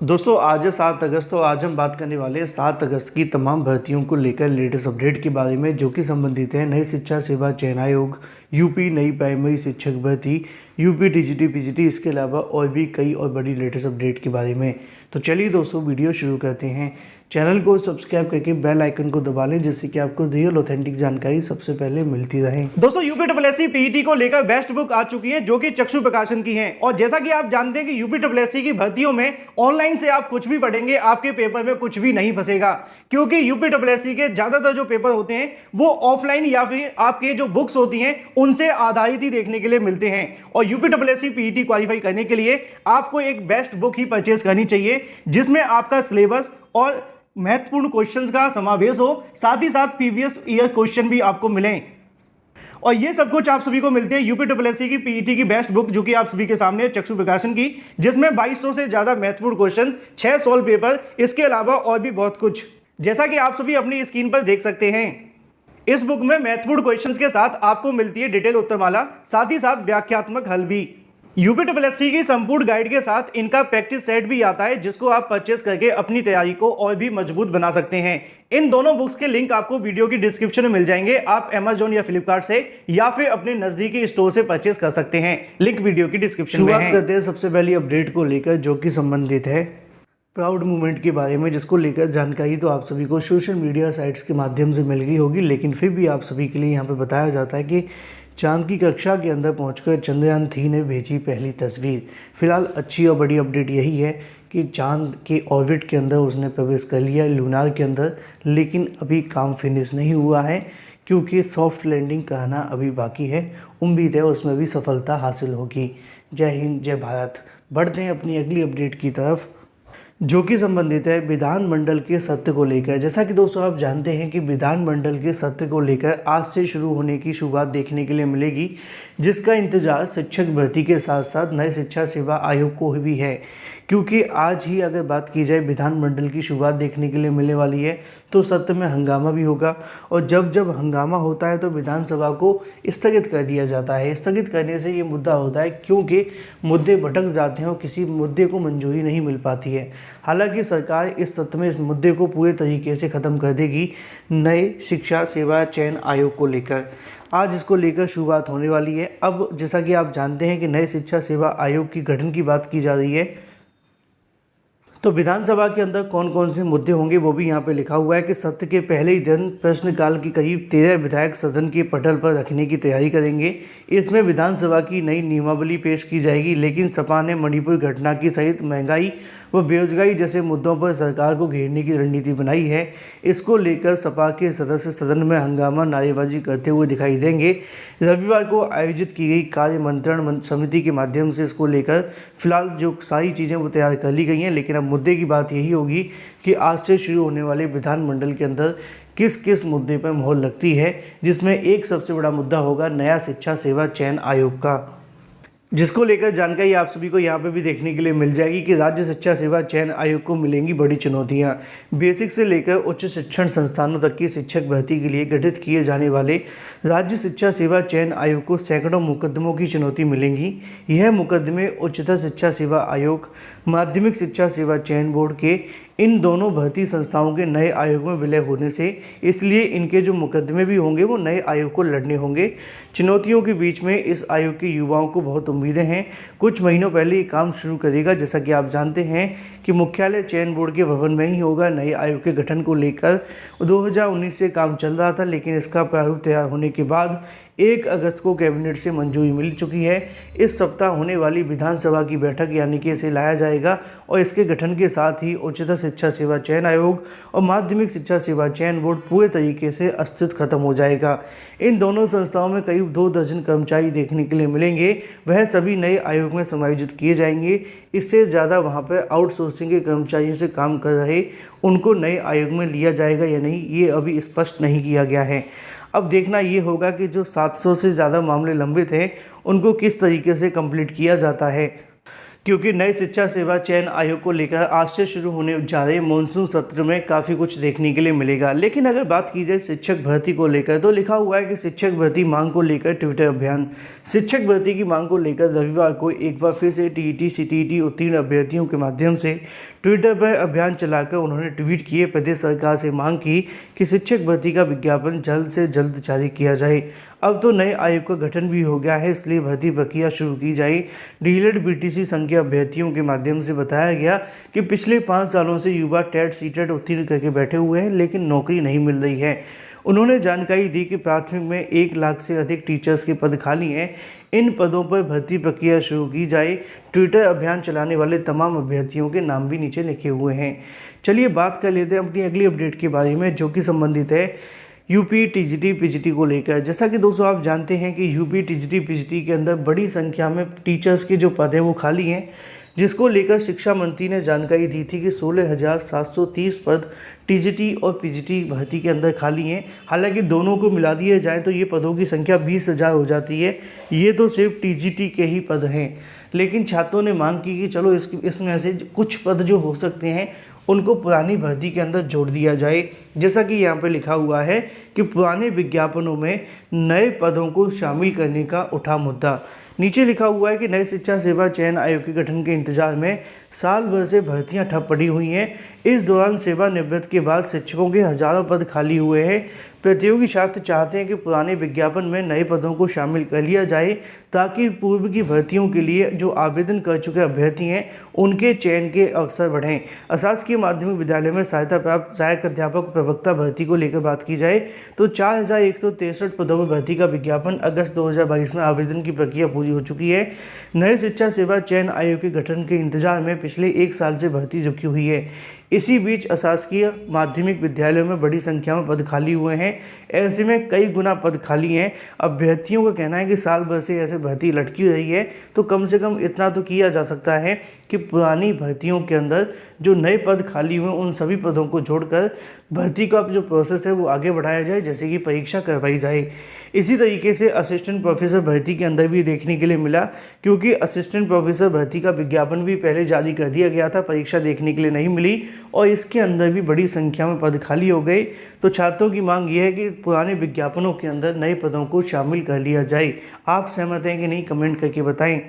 दोस्तों आज है 7 अगस्त। तो आज हम बात करने वाले हैं 7 अगस्त की तमाम भर्तियों को लेकर लेटेस्ट अपडेट के बारे में, जो कि संबंधित है नई शिक्षा सेवा चयन आयोग, यूपी नई प्राइमरी शिक्षक भर्ती, यूपी टीजीटी पीजीटी, इसके अलावा और भी कई और बड़ी लेटेस्ट अपडेट के बारे में। तो चलिए दोस्तों वीडियो शुरू करते हैं। चैनल को सब्सक्राइब करके बेल आइकन को दबा लें, जिससे कि आपको रियल ऑथेंटिक जानकारी सबसे पहले मिलती रहे। दोस्तों यूपीएससी पीईटी को लेकर बेस्ट बुक आ चुकी है, जो कि चक्षु प्रकाशन की है। और जैसा कि आप जानते हैं कि यूपीएससी की भर्तियों में ऑनलाइन से आप कुछ भी पढ़ेंगे, आपके पेपर में कुछ भी नहीं फंसेगा, क्योंकि यूपीएससी के ज्यादातर जो पेपर होते हैं वो ऑफलाइन या फिर आपके जो बुक्स होती हैं उनसे आधारित ही देखने के लिए मिलते हैं। और यूपीएससी पीईटी क्वालिफाई करने के लिए आपको एक बेस्ट बुक ही परचेज करनी चाहिए, जिसमें आपका सिलेबस और महत्वपूर्ण क्वेश्चंस का समावेश हो, साथ ही साथ प्रीवियस ईयर क्वेश्चन भी आपको मिलें। और ये सब कुछ आप सभी को मिलते हैं यूपीएससी की पीईटी की बेस्ट बुक, जो कि आप सभी के सामने है, चक्षु प्रकाशन की, जिसमें 2200 से ज्यादा महत्वपूर्ण क्वेश्चन, 6 सॉल्व पेपर, इसके अलावा और भी बहुत कुछ, जैसा कि आप सभी अपनी स्क्रीन पर देख सकते हैं। इस बुक में महत्वपूर्ण क्वेश्चंस के साथ आपको मिलती है डिटेल उत्तरमाला, साथ ही साथ व्याख्यात्मक हल भी। यूपीएससी की संपूर्ण गाइड के साथ इनका प्रैक्टिस सेट भी आता है, जिसको आप परचेस करके अपनी तैयारी को और भी मजबूत बना सकते हैं। इन दोनों बुक्स के लिंक आपको वीडियो की डिस्क्रिप्शन में मिल जाएंगे। आप अमेजोन या फ्लिपकार्ट से या फिर अपने नजदीकी स्टोर से परचेस कर सकते हैं, लिंक वीडियो की डिस्क्रिप्शन में है। शुरुआत करते हैं सबसे पहली अपडेट को लेकर, जो कि संबंधित है प्राउड मूवमेंट के बारे में, जिसको लेकर जानकारी तो आप सभी को सोशल मीडिया साइट्स के माध्यम से मिल गई होगी, लेकिन फिर भी आप सभी के लिए यहाँ पे बताया जाता है कि चांद की कक्षा के अंदर पहुंचकर चंद्रयान-3 ने भेजी पहली तस्वीर। फिलहाल अच्छी और बड़ी अपडेट यही है कि चांद के ऑर्बिट के अंदर उसने प्रवेश कर लिया, लूनार के अंदर, लेकिन अभी काम फिनिश नहीं हुआ है, क्योंकि सॉफ्ट लैंडिंग कहना अभी बाकी है। उम्मीद है उसमें भी सफलता हासिल होगी। जय हिंद, जय भारत। बढ़ते हैं अपनी अगली अपडेट की तरफ, जो कि संबंधित है विधानमंडल के सत्र को लेकर। जैसा कि दोस्तों आप जानते हैं कि विधानमंडल के सत्र को लेकर आज से शुरू होने की शुरुआत देखने के लिए मिलेगी, जिसका इंतजार शिक्षक भर्ती के साथ साथ नए शिक्षा सेवा आयोग को भी है, क्योंकि आज ही अगर बात की जाए विधानमंडल की शुरुआत देखने के लिए मिलने वाली है, तो सत्र में हंगामा भी होगा। और जब जब हंगामा होता है तो विधानसभा को स्थगित कर दिया जाता है। स्थगित करने से ये मुद्दा होता है क्योंकि मुद्दे भटक जाते हैं और किसी मुद्दे को मंजूरी नहीं मिल पाती है। हालांकि सरकार इस सत्र में इस मुद्दे को पूरे तरीके से ख़त्म कर देगी नए शिक्षा सेवा चयन आयोग को लेकर। आज इसको लेकर शुरुआत होने वाली है। अब जैसा कि आप जानते हैं कि नए शिक्षा सेवा आयोग की गठन की बात की जा रही है, तो विधानसभा के अंदर कौन कौन से मुद्दे होंगे वो भी यहाँ पे लिखा हुआ है कि सत्र के पहले ही दिन प्रश्नकाल की करीब 13 विधायक सदन के पटल पर रखने की तैयारी करेंगे। इसमें विधानसभा की नई नियमावली पेश की जाएगी, लेकिन सपा ने मणिपुर घटना की सहित महंगाई व बेरोजगारी जैसे मुद्दों पर सरकार को घेरने की रणनीति बनाई है। इसको लेकर सपा के सदस्य सदन में हंगामा नारेबाजी करते हुए दिखाई देंगे। रविवार को आयोजित की गई कार्य मंत्रण समिति के माध्यम से इसको लेकर फिलहाल जो सारी चीज़ें वो तैयार कर ली गई हैं, लेकिन अब मुद्दे की बात यही होगी कि आज से शुरू होने वाले विधानमंडल के अंदर किस किस मुद्दे पर मोहर लगती है, जिसमें एक सबसे बड़ा मुद्दा होगा नया शिक्षा सेवा चयन आयोग का, जिसको लेकर जानकारी आप सभी को यहाँ पे भी देखने के लिए मिल जाएगी कि राज्य शिक्षा सेवा चयन आयोग को मिलेंगी बड़ी चुनौतियाँ। बेसिक से लेकर उच्च शिक्षण संस्थानों तक की शिक्षक भर्ती के लिए गठित किए जाने वाले राज्य शिक्षा सेवा चयन आयोग को सैकड़ों मुकदमों की चुनौती मिलेंगी। यह मुकदमे उच्चतर शिक्षा सेवा आयोग, माध्यमिक शिक्षा सेवा चयन बोर्ड के इन दोनों भर्ती संस्थाओं के नए आयोग में विलय होने से, इसलिए इनके जो मुकदमे भी होंगे वो नए आयोग को लड़ने होंगे। चुनौतियों के बीच में इस आयोग के युवाओं को बहुत उम्मीदें हैं। कुछ महीनों पहले ये काम शुरू करेगा। जैसा कि आप जानते हैं कि मुख्यालय चयन बोर्ड के भवन में ही होगा। नए आयोग के गठन को लेकर 2019 से काम चल रहा था, लेकिन इसका प्रारूप तैयार होने के बाद 1 अगस्त को कैबिनेट से मंजूरी मिल चुकी है। इस सप्ताह होने वाली विधानसभा की बैठक यानी कि इसे लाया जाएगा और इसके गठन के साथ ही उच्चतर शिक्षा सेवा चयन आयोग और माध्यमिक शिक्षा सेवा चयन बोर्ड पूरे तरीके से अस्तित्व खत्म हो जाएगा। इन दोनों संस्थाओं में करीब 2 दर्जन कर्मचारी देखने के लिए मिलेंगे। वह सभी नए आयोग में समायोजित किए जाएंगे। इससे ज़्यादा वहाँ पर आउटसोर्सिंग के कर्मचारियों से काम कर रहे उनको नए आयोग में लिया जाएगा या नहीं, ये अभी स्पष्ट नहीं किया गया है। अब देखना ये होगा कि जो 700 से ज़्यादा मामले लंबित हैं उनको किस तरीके से कंप्लीट किया जाता है। क्योंकि नई शिक्षा सेवा चयन आयोग को लेकर आज से शुरू होने जा रहे मानसून सत्र में काफ़ी कुछ देखने के लिए मिलेगा। लेकिन अगर बात की जाए शिक्षक भर्ती को लेकर तो लिखा हुआ है कि शिक्षक भर्ती मांग को लेकर ट्विटर अभियान। शिक्षक भर्ती की मांग को लेकर रविवार को एक बार फिर से टीईटी सीटीईटी उत्तीर्ण अभ्यर्थियों के माध्यम से ट्विटर पर अभियान चलाकर उन्होंने ट्वीट किए, प्रदेश सरकार से मांग की कि शिक्षक भर्ती का विज्ञापन जल्द से जल्द जारी किया जाए। अब तो नए आयोग का गठन भी हो गया है, इसलिए भर्ती प्रक्रिया शुरू की जाए। डीएलएड बीटीसी संघ के अभ्यर्थियों के माध्यम से बताया गया कि पिछले 5 सालों से युवा टेट सीटेट उत्तीर्ण करके बैठे हुए हैं, लेकिन नौकरी नहीं मिल रही है। उन्होंने जानकारी दी कि प्राथमिक में 1 लाख से अधिक टीचर्स के पद खाली हैं। इन पदों पर भर्ती प्रक्रिया शुरू की जाए। ट्विटर अभियान चलाने वाले तमाम अभ्यर्थियों के नाम भी नीचे लिखे हुए हैं। चलिए बात कर लेते हैं अपनी अगली अपडेट के बारे में, जो कि संबंधित है यूपी टीजीटी पीजीटी को लेकर। जैसा कि दोस्तों आप जानते हैं कि यूपी टीजीटी पीजीटी के अंदर बड़ी संख्या में टीचर्स के जो पद हैं वो खाली हैं, जिसको लेकर शिक्षा मंत्री ने जानकारी दी थी कि 16,730 पद टीजीटी और पीजीटी भर्ती के अंदर खाली हैं। हालांकि दोनों को मिला दिया जाए तो ये पदों की संख्या 20,000 हो जाती है। ये तो सिर्फ टीजीटी के ही पद हैं, लेकिन छात्रों ने मांग की कि चलो इसमें से कुछ पद जो हो सकते हैं उनको पुरानी भर्ती के अंदर जोड़ दिया जाए। जैसा कि यहाँ पे लिखा हुआ है कि पुराने विज्ञापनों में नए पदों को शामिल करने का उठा मुद्दा। नीचे लिखा हुआ है कि नई शिक्षा सेवा चयन आयोग के गठन के इंतजार में साल भर से भर्तियां ठप पड़ी हुई हैं। इस दौरान सेवानिवृत्त के बाद शिक्षकों के हजारों पद खाली हुए हैं। प्रतियोगी छात्र चाहते हैं कि पुराने विज्ञापन में नए पदों को शामिल कर लिया जाए, ताकि पूर्व की भर्तियों के लिए जो आवेदन कर चुके अभ्यर्थी हैं उनके चयन के अवसर बढ़ें। अशासकीय माध्यमिक विद्यालय में सहायता प्राप्त सहायक अध्यापक प्रवक्ता भर्ती को लेकर बात की जाए तो 4,163 पदों पर भर्ती का विज्ञापन अगस्त 2022 में आवेदन की प्रक्रिया पूरी हो चुकी है। नए शिक्षा सेवा चयन आयोग के गठन के इंतजार में पिछले 1 साल से भर्ती रुकी हुई है। इसी बीच अशासकीय माध्यमिक विद्यालयों में बड़ी संख्या में पद खाली हुए हैं। ऐसे में कई गुना पद खाली हैं। अभ्यर्थियों का कहना है कि साल भर से ऐसे भर्ती लटकी रही है, तो कम से कम इतना तो किया जा सकता है कि पुरानी भर्तियों के अंदर जो नए पद खाली हुए उन सभी पदों को जोड़कर भर्ती का जो प्रोसेस है वो आगे बढ़ाया जाए, जैसे कि परीक्षा करवाई जाए। इसी तरीके से असिस्टेंट प्रोफेसर भर्ती के अंदर भी देखने के लिए मिला, क्योंकि असिस्टेंट प्रोफेसर भर्ती का विज्ञापन भी पहले जारी कर दिया गया था, परीक्षा देखने के लिए नहीं मिली और इसके अंदर भी बड़ी संख्या में पद खाली हो गए। तो छात्रों की मांग ये है कि पुराने विज्ञापनों के अंदर नए पदों को शामिल कर लिया जाए। आप सहमत हैं कि नहीं, कमेंट करके बताएं।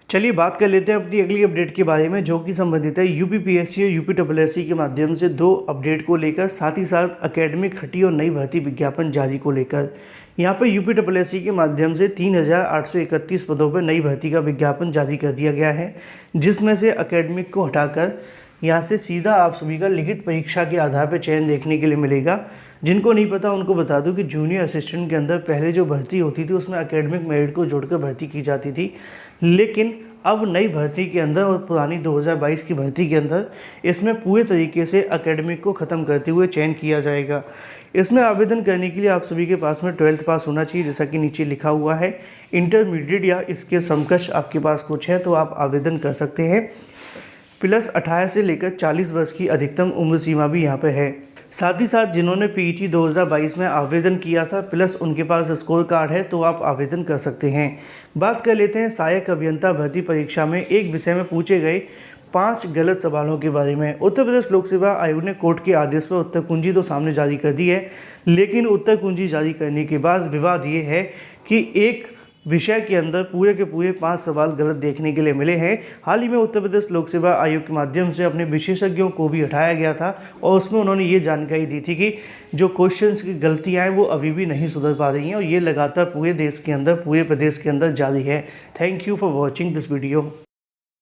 चलिए बात कर लेते हैं अपनी अगली अपडेट के बारे में, जो कि संबंधित है यूपीपीएससी और यूपीएससी के माध्यम से 2 अपडेट को लेकर, साथ ही साथ एकेडमिक हटी और नई भर्ती विज्ञापन जारी को लेकर। यहाँ पर यूपीएससी के माध्यम से 3,831 पदों पर नई भर्ती का विज्ञापन जारी कर दिया गया है, जिसमें से एकेडमिक को हटाकर यहाँ से सीधा आप सभी का लिखित परीक्षा के आधार पर चयन देखने के लिए मिलेगा। जिनको नहीं पता उनको बता दूं कि जूनियर असिस्टेंट के अंदर पहले जो भर्ती होती थी उसमें एकेडमिक मेरिट को जोड़कर भर्ती की जाती थी, लेकिन अब नई भर्ती के अंदर और पुरानी 2022 की भर्ती के अंदर इसमें पूरे तरीके से एकेडमिक को ख़त्म करते हुए चयन किया जाएगा। इसमें आवेदन करने के लिए आप सभी के पास में 12th पास होना चाहिए, जैसा कि नीचे लिखा हुआ है। इंटरमीडिएट या इसके समकक्ष आपके पास कुछ है तो आप आवेदन कर सकते हैं। प्लस 18 से लेकर 40 वर्ष की अधिकतम उम्र सीमा भी यहाँ पर है। साथ ही साथ जिन्होंने पीईटी 2022 में आवेदन किया था प्लस उनके पास स्कोर कार्ड है तो आप आवेदन कर सकते हैं। बात कर लेते हैं सहायक अभियंता भर्ती परीक्षा में एक विषय में पूछे गए 5 गलत सवालों के बारे में। उत्तर प्रदेश लोक सेवा आयोग ने कोर्ट के आदेश पर उत्तर कुंजी तो सामने जारी कर दी है, लेकिन उत्तर कुंजी जारी करने के बाद विवाद ये है कि एक विषय के अंदर पूरे के पूरे 5 सवाल गलत देखने के लिए मिले हैं। हाल ही में उत्तर प्रदेश लोक सेवा आयोग के माध्यम से अपने विशेषज्ञों को भी हटाया गया था और उसमें उन्होंने ये जानकारी दी थी कि जो क्वेश्चंस की गलतियां हैं वो अभी भी नहीं सुधर पा रही हैं और ये लगातार पूरे देश के अंदर, पूरे प्रदेश के अंदर जारी है। Thank you for watching this video.